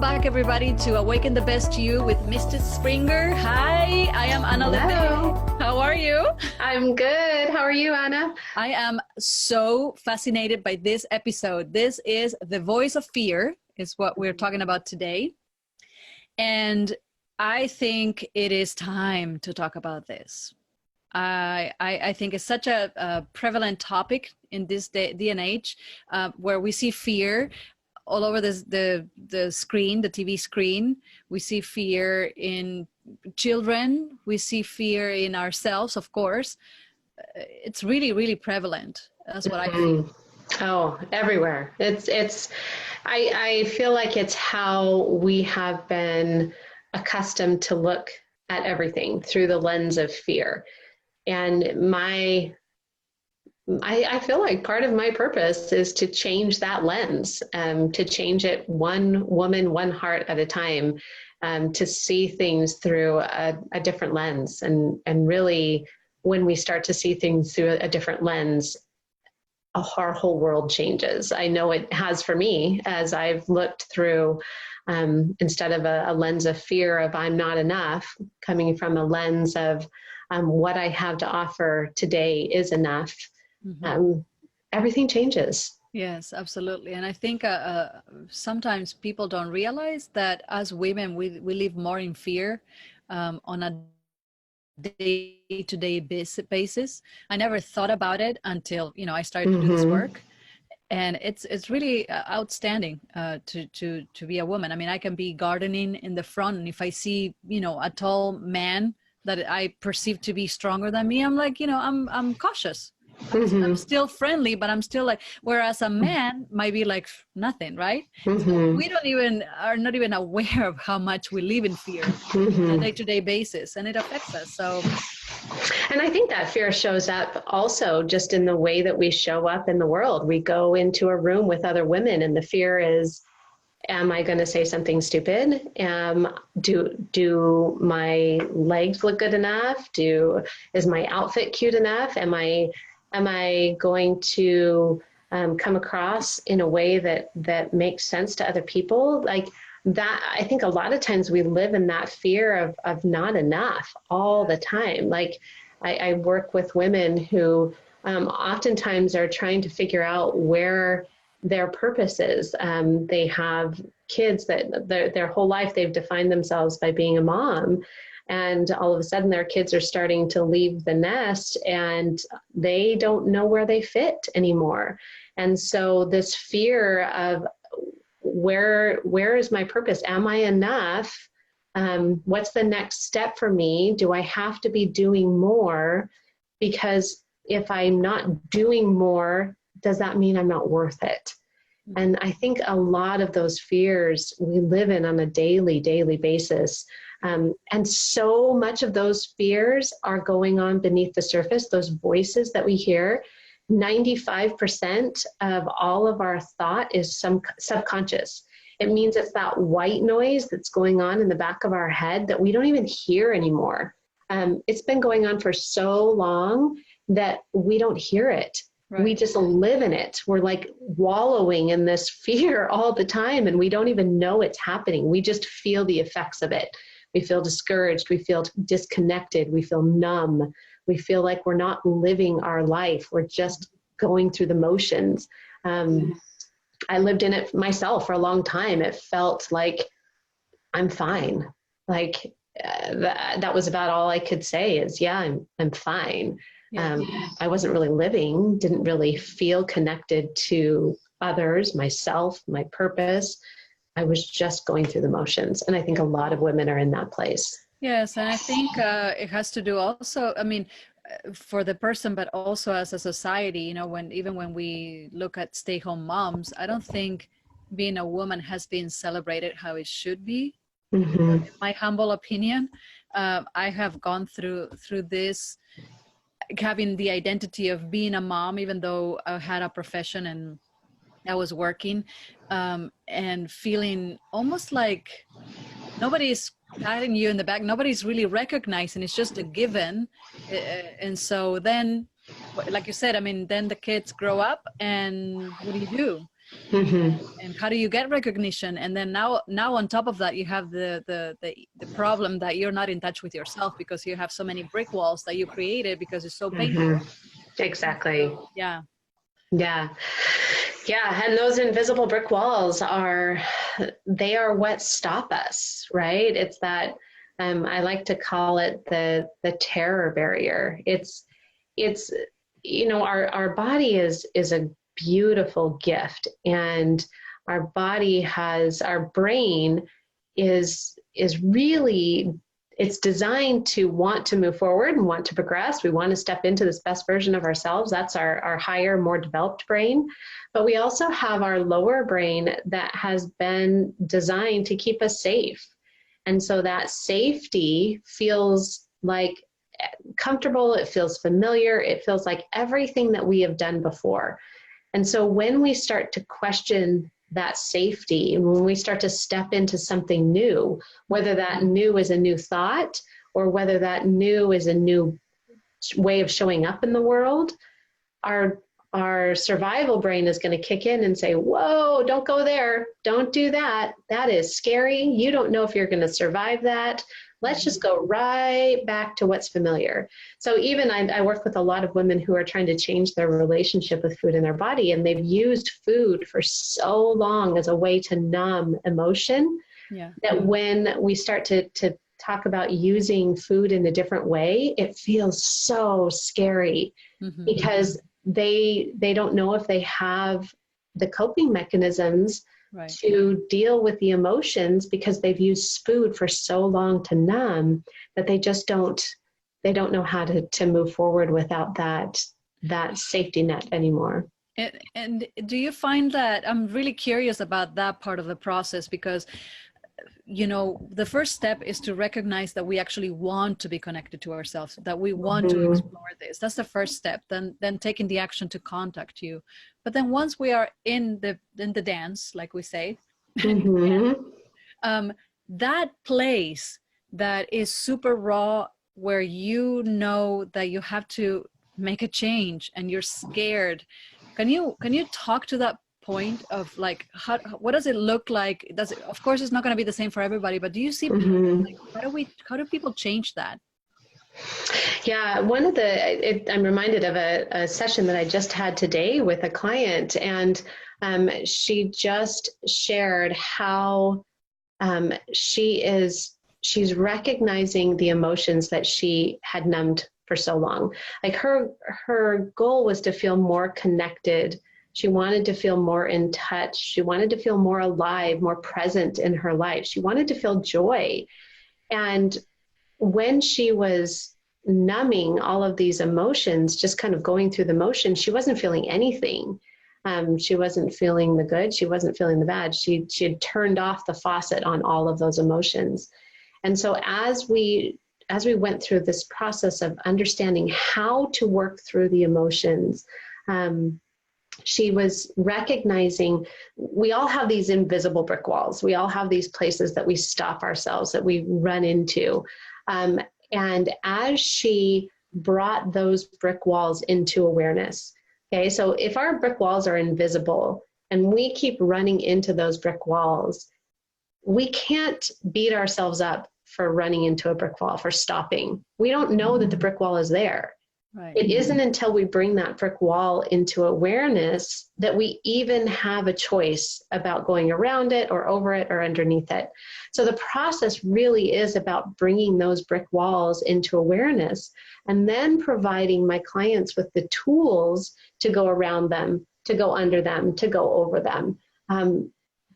back, everybody, to Awaken the Best You with Mr. Springer. Hi, I am Anna. Hello. How are you? I'm good. How are you, Anna? I am so fascinated by this episode. This is The Voice of Fear, is what we're talking about today. And I think it is time to talk about this. I think it's such a prevalent topic in this day and age, where we see fear all over the screen, the TV screen. We see fear in children. We see fear in ourselves, of course. It's really, really prevalent. That's what I feel. Oh, everywhere. I feel like it's how we have been accustomed to look at everything through the lens of fear. And I feel like part of my purpose is to change that lens, to change it one woman, one heart at a time, to see things through a different lens. And really, when we start to see things through a different lens, our whole world changes. I know it has for me, as I've looked through, instead of a lens of fear of I'm not enough, coming from a lens of what I have to offer today is enough. Everything changes. Yes, absolutely. And I think sometimes people don't realize that as women, we live more in fear on a day-to-day basis. I never thought about it until, I started to do this work. And it's really outstanding to be a woman. I mean, I can be gardening in the front, and if I see, a tall man that I perceive to be stronger than me, I'm like, I'm cautious. I'm still friendly, but I'm still like, whereas a man might be like nothing, right? So we are not even aware of how much we live in fear on a day-to-day basis, and it affects us. So, and I think that fear shows up also just in the way that we show up in the world. We go into a room with other women, and the fear is, am I going to say something stupid? Do my legs look good enough? Is my outfit cute enough? Am I going to come across in a way that makes sense to other people? Like that, I think a lot of times we live in that fear of not enough all the time. Like I work with women who oftentimes are trying to figure out where their purpose is. They have kids that their whole life they've defined themselves by being a mom. And all of a sudden their kids are starting to leave the nest and they don't know where they fit anymore. And so this fear of where is my purpose? Am I enough? What's the next step for me? Do I have to be doing more? Because if I'm not doing more, does that mean I'm not worth it? And I think a lot of those fears we live in on a daily basis. And so much of those fears are going on beneath the surface, those voices that we hear. 95% of all of our thought is subconscious. It means it's that white noise that's going on in the back of our head that we don't even hear anymore. It's been going on for so long that we don't hear it. Right. We just live in it. We're like wallowing in this fear all the time, and we don't even know it's happening. We just feel the effects of it. We feel discouraged. We feel disconnected. We feel numb. We feel like we're not living our life. We're just going through the motions. I lived in it myself for a long time. It felt like I'm fine. Like that was about all I could say is, yeah, I'm fine. I wasn't really living, didn't really feel connected to others, myself, my purpose. I was just going through the motions. And I think a lot of women are in that place. Yes. And I think it has to do also, I mean, for the person, but also as a society, even when we look at stay-home moms, I don't think being a woman has been celebrated how it should be. In my humble opinion, I have gone through this, having the identity of being a mom, even though I had a profession and I was working, and feeling almost like nobody's patting you in the back. Nobody's really recognizing. It's just a given. And so then, like you said, I mean, then the kids grow up and what do? And how do you get recognition? And then now on top of that, you have the problem that you're not in touch with yourself because you have so many brick walls that you created because it's so painful. Exactly. Yeah. Yeah. Yeah. And those invisible brick walls they are what stop us, right? It's that, I like to call it the terror barrier. It's, our body is a beautiful gift, and our brain is really, it's designed to want to move forward and want to progress. We want to step into this best version of ourselves. That's our higher, more developed brain. But we also have our lower brain that has been designed to keep us safe. And so that safety feels like comfortable, it feels familiar, it feels like everything that we have done before. And so when we start to question that safety, and when we start to step into something new, whether that new is a new thought or whether that new is a new way of showing up in the world, our survival brain is going to kick in and say, whoa, don't go there. Don't do that. That is scary. You don't know if you're going to survive that. Let's just go right back to what's familiar. So even I work with a lot of women who are trying to change their relationship with food in their body, and they've used food for so long as a way to numb emotion, that when we start to talk about using food in a different way, it feels so scary because they don't know if they have the coping mechanisms to deal with the emotions, because they've used food for so long to numb that they don't know how to move forward without that safety net anymore. And do you find that, I'm really curious about that part of the process, because the first step is to recognize that we actually want to be connected to ourselves, that we want to explore this. That's the first step. Then taking the action to contact you. But then once we are in the dance, like we say, that place that is super raw, where that you have to make a change and you're scared. Can you talk to that point of like, what does it look like? Of course it's not going to be the same for everybody, but do you see like, how do people change that? Yeah, I'm reminded of a session that I just had today with a client, and she just shared how she's recognizing the emotions that she had numbed for so long. Like her goal was to feel more connected. She wanted to feel more in touch. She wanted to feel more alive, more present in her life. She wanted to feel joy. And when she was numbing all of these emotions, just kind of going through the motion, she wasn't feeling anything. She wasn't feeling the good. She wasn't feeling the bad. She had turned off the faucet on all of those emotions. And so as we went through this process of understanding how to work through the emotions, she was recognizing we all have these invisible brick walls. We all have these places that we stop ourselves, that we run into. And as she brought those brick walls into awareness, okay, so if our brick walls are invisible and we keep running into those brick walls, we can't beat ourselves up for running into a brick wall, for stopping. We don't know that the brick wall is there. Right. It isn't until we bring that brick wall into awareness that we even have a choice about going around it or over it or underneath it. So the process really is about bringing those brick walls into awareness and then providing my clients with the tools to go around them, to go under them, to go over them.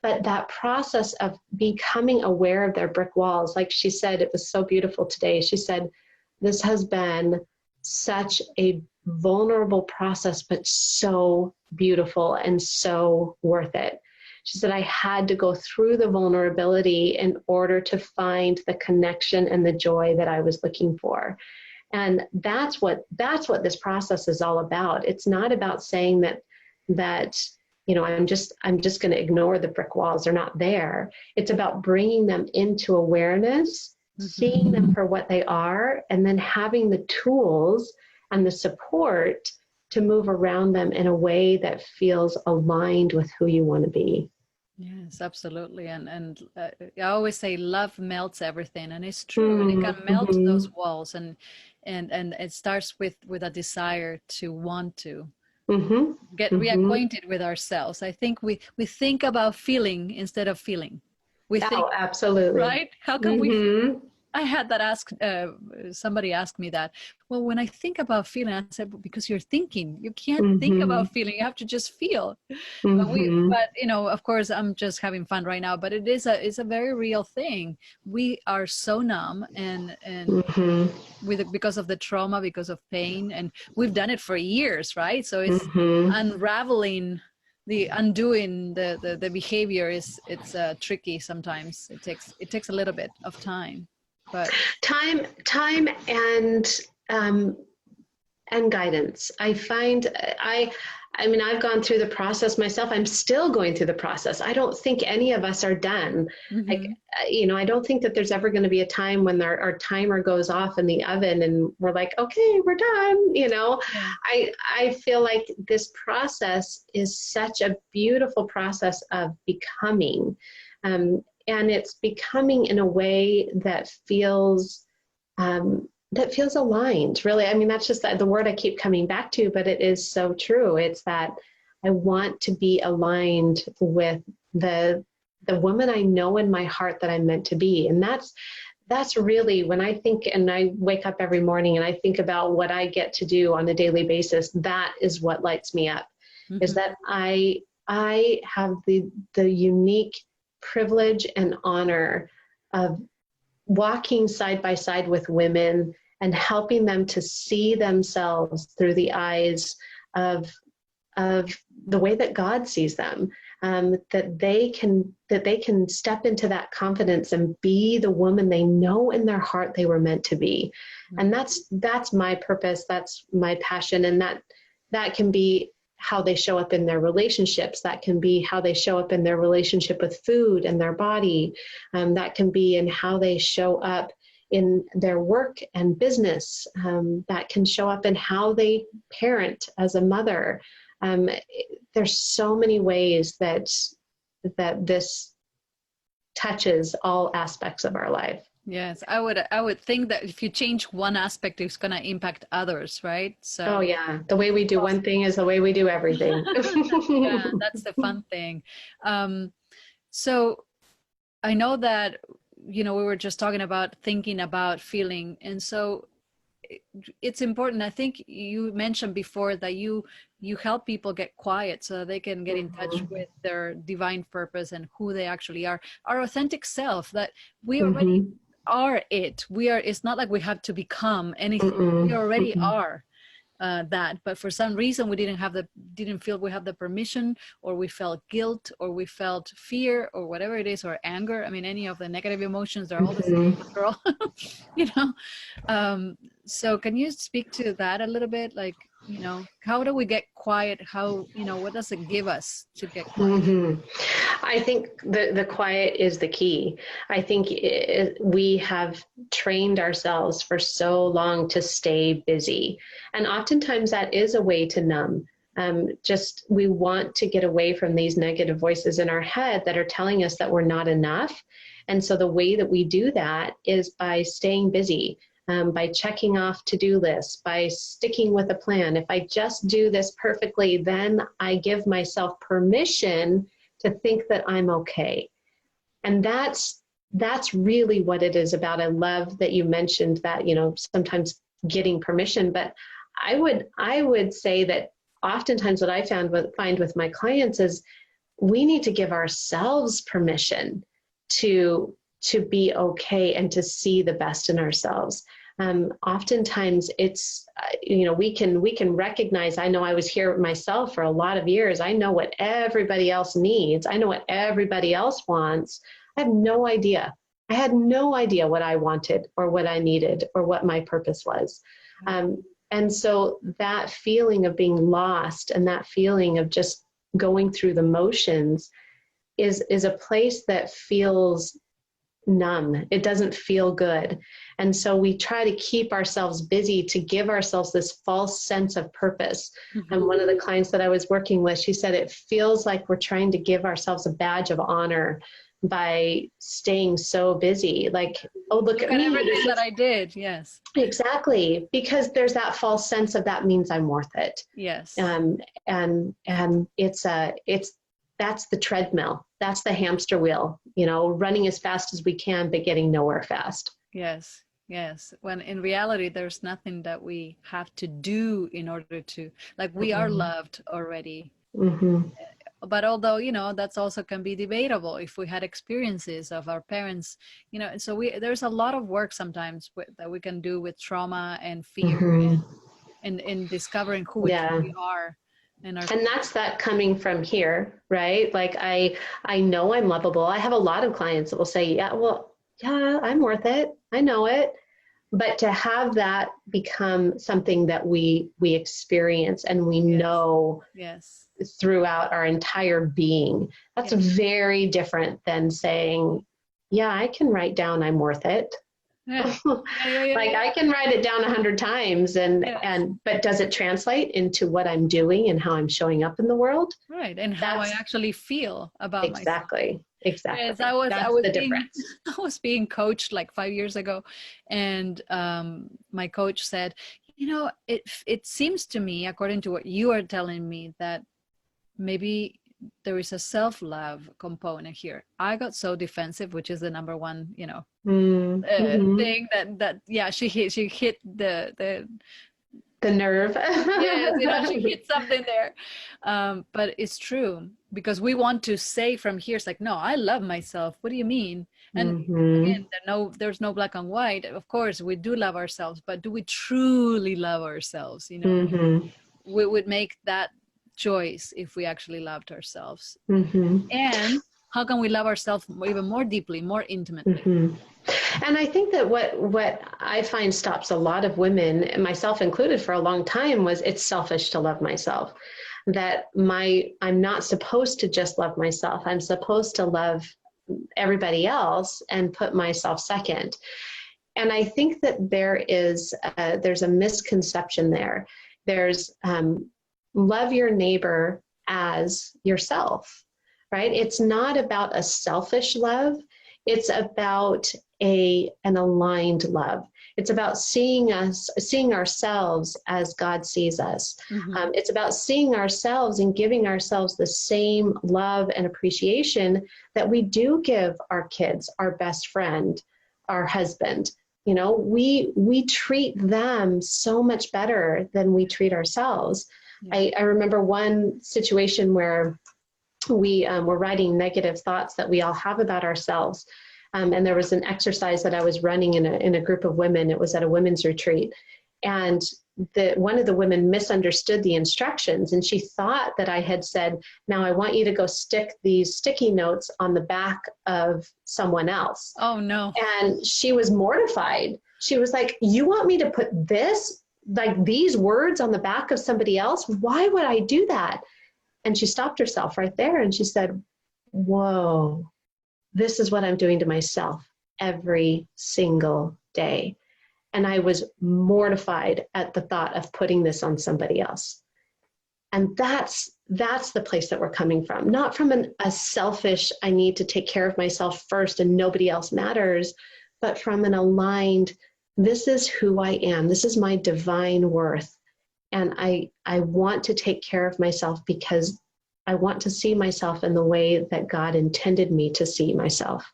But that process of becoming aware of their brick walls, like she said, it was so beautiful today. She said, this has been such a vulnerable process, but so beautiful and so worth it. She said, I had to go through the vulnerability in order to find the connection and the joy that I was looking for. And that's what this process is all about. It's not about saying that I'm just going to ignore the brick walls. They're not there. It's about bringing them into awareness, seeing them for what they are, and then having the tools and the support to move around them in a way that feels aligned with who you want to be. Yes, absolutely. And I always say love melts everything, and it's true. And it can melt those walls, and it starts with a desire to want to get reacquainted with ourselves. I think we think about feeling instead of feeling. We think, Oh, absolutely. right? How can we feel? I had that somebody asked me that. Well, when I think about feeling, I said, well, because you're thinking. You can't think about feeling. You have to just feel. But you know, of course, I'm just having fun right now. But it's a very real thing. We are so numb, and because of the trauma, because of pain, and we've done it for years, right? So it's unraveling, undoing the behavior it's tricky sometimes. It takes a little bit of time. But time and guidance. I find I mean, I've gone through the process myself. I'm still going through the process. I don't think any of us are done. Like, you know, I don't think that there's ever going to be a time when our timer goes off in the oven and we're like, okay, we're done. You know, I feel like this process is such a beautiful process of becoming. And it's becoming in a way that feels aligned, really. I mean, that's just the word I keep coming back to, but it is so true. It's that I want to be aligned with the woman I know in my heart that I'm meant to be. And that's really, when I think and I wake up every morning and I think about what I get to do on a daily basis, that is what lights me up, is that I have the unique privilege and honor of walking side by side with women and helping them to see themselves through the eyes of the way that God sees them, that they can step into that confidence and be the woman they know in their heart they were meant to be. And that's my purpose, that's my passion, and that can be how they show up in their relationships. That can be how they show up in their relationship with food and their body. That can be in how they show up in their work and business. That can show up in how they parent as a mother. There's so many ways that this touches all aspects of our life. Yes, I would think that if you change one aspect, it's going to impact others, right? So oh yeah, the way we do one thing is the way we do everything. Yeah, that's the fun thing. So I know that, you know, we were just talking about thinking about feeling, and so it's important. I think you mentioned before that you help people get quiet so that they can get in touch with their divine purpose and who they actually are, our authentic self, that we already are it. It's not like we have to become anything. We already are that, but for some reason we didn't feel we have the permission, or we felt guilt, or we felt fear, or whatever it is, or anger. I mean, any of the negative emotions, they're all the same after all. You know, so can you speak to that a little bit? Like, you know, how do we get quiet? How, you know, what does it give us to get quiet? I think the quiet is the key. I think we have trained ourselves for so long to stay busy. And oftentimes that is a way to numb. Just we want to get away from these negative voices in our head that are telling us that we're not enough. And so the way that we do that is by staying busy. By checking off to-do lists, by sticking with a plan. If I just do this perfectly, then I give myself permission to think that I'm okay. And that's really what it is about. I love that you mentioned that, you know, sometimes getting permission, but I would say that oftentimes what I find with my clients is we need to give ourselves permission to be okay and to see the best in ourselves. Oftentimes it's, you know, we can recognize, I know I was here myself for a lot of years. I know what everybody else needs. I know what everybody else wants. I have no idea. I had no idea what I wanted or what I needed or what my purpose was. And so that feeling of being lost and that feeling of just going through the motions is a place that feels numb. It doesn't feel good. And so we try to keep ourselves busy to give ourselves this false sense of purpose. Mm-hmm. And one of the clients that I was working with, she said, it feels like we're trying to give ourselves a badge of honor by staying so busy. Like, oh, look at me. Everything that I did. Yes. Exactly. Because there's that false sense of that means I'm worth it. Yes. And that's the treadmill. That's the hamster wheel, running as fast as we can, but getting nowhere fast. Yes. Yes. When in reality, there's nothing that we have to do in order to, like, we are loved already. Mm-hmm. But although, that's also can be debatable if we had experiences of our parents, so there's a lot of work sometimes that we can do with trauma and fear and in discovering who we truly are. And that's that coming from here, right? Like I know I'm lovable. I have a lot of clients that will say, yeah, I'm worth it. I know it. But to have that become something that we experience and we know throughout our entire being, that's very different than saying, yeah, I can write down I'm worth it. Like I can write it down 100 times but does it translate into what I'm doing and how I'm showing up in the world? Right. And how I actually feel about myself. Exactly. Yes, I was being coached like 5 years ago, and my coach said, it seems to me, according to what you are telling me, that maybe there is a self-love component here. I got so defensive, which is the number one, thing that she hit the nerve. Yes, she hit something there. But it's true, because we want to say from here, it's like, no, I love myself. What do you mean? And again, there's no black and white. Of course, we do love ourselves, but do we truly love ourselves? We would make that choice if we actually loved ourselves. And how can we love ourselves even more deeply, more intimately? And I think that what I find stops a lot of women, and myself included for a long time, was it's selfish to love myself. That I'm not supposed to just love myself. I'm supposed to love everybody else and put myself second. And I think that there's a misconception there. There's love your neighbor as yourself, right? It's not about a selfish love. It's about an aligned love. It's about seeing ourselves as God sees us. It's about seeing ourselves and giving ourselves the same love and appreciation that we do give our kids, our best friend, our husband. We treat them so much better than we treat ourselves. I remember one situation where we were writing negative thoughts that we all have about ourselves. And there was an exercise that I was running in a group of women. It was at a women's retreat. And one of the women misunderstood the instructions, and she thought that I had said, now I want you to go stick these sticky notes on the back of someone else. Oh, no. And she was mortified. She was like, you want me to put these words on the back of somebody else? Why would I do that? And she stopped herself right there and she said, whoa, this is what I'm doing to myself every single day. And I was mortified at the thought of putting this on somebody else. And that's the place that we're coming from, not from a selfish, I need to take care of myself first and nobody else matters, but from an aligned, this is who I am. This is my divine worth. And I want to take care of myself because I want to see myself in the way that God intended me to see myself.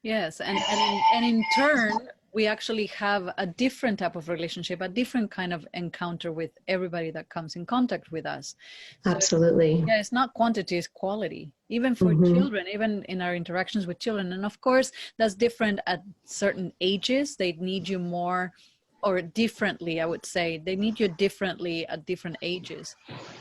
Yes. And in turn, we actually have a different type of relationship, a different kind of encounter with everybody that comes in contact with us. So absolutely. It's not quantity, it's quality, even for children, even in our interactions with children. And of course, that's different at certain ages. They need you more, or differently, I would say. They need you differently at different ages.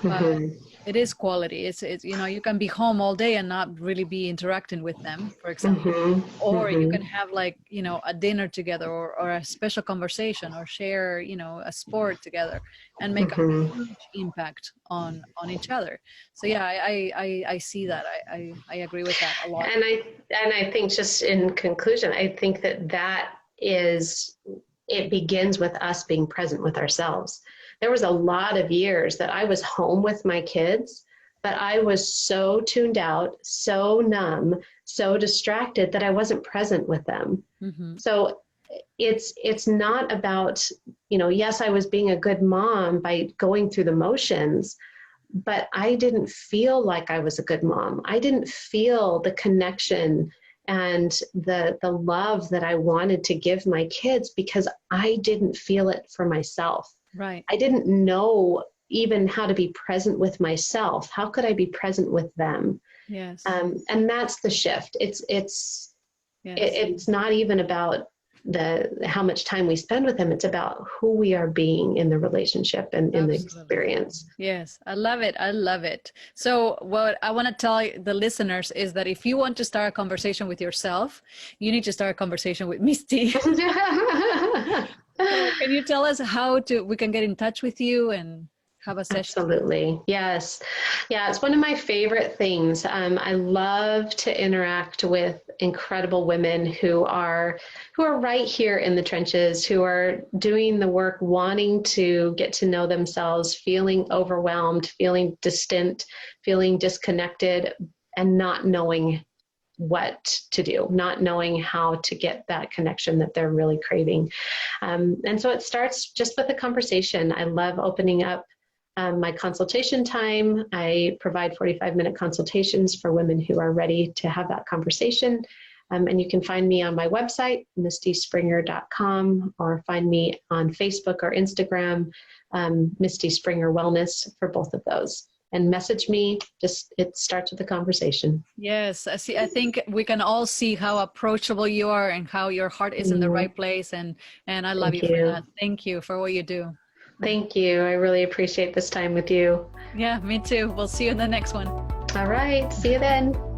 But Mm-hmm. it is quality. It's you know, you can be home all day and not really be interacting with them, for example. Mm-hmm. Or you can Mm-hmm. have, like, you know, a dinner together, or a special conversation, or share, you know, a sport together, and make a Mm-hmm. huge impact on each other. So yeah, I see that. I agree with that a lot. And I think, just in conclusion, I think that is, it begins with us being present with ourselves. There was a lot of years that I was home with my kids, but I was so tuned out, so numb, so distracted that I wasn't present with them. Hmm. So it's not about, yes, I was being a good mom by going through the motions, but I didn't feel like I was a good mom. I didn't feel the connection and the love that I wanted to give my kids, because I didn't feel it for myself. Right. I didn't know even how to be present with myself. How could I be present with them? Yes. And that's the shift. It's Yes. it's not even about the how much time we spend with them. It's about who we are being in the relationship and in the Absolutely. experience. Yes, I love it. I love it. So, what I want to tell the listeners is that if you want to start a conversation with yourself, you need to start a conversation with Misty. So, can you tell us how we can get in touch with you and have a session? Absolutely. Yes. Yeah, it's one of my favorite things. I love to interact with incredible women who are right here in the trenches, who are doing the work, wanting to get to know themselves, feeling overwhelmed, feeling distant, feeling disconnected, and not knowing what to do, not knowing how to get that connection that they're really craving. And so it starts just with a conversation. I love opening up my consultation time. I provide 45-minute consultations for women who are ready to have that conversation. And you can find me on my website, mistyspringer.com, or find me on Facebook or Instagram, Misty Springer Wellness, for both of those. And message me. It starts with a conversation. Yes, I see. I think we can all see how approachable you are and how your heart is in the Mm, right place. And I love thank you for that. you. Thank you for what you do. Thank you. I really appreciate this time with you. Yeah, me too. We'll see you in the next one. All right. See you then.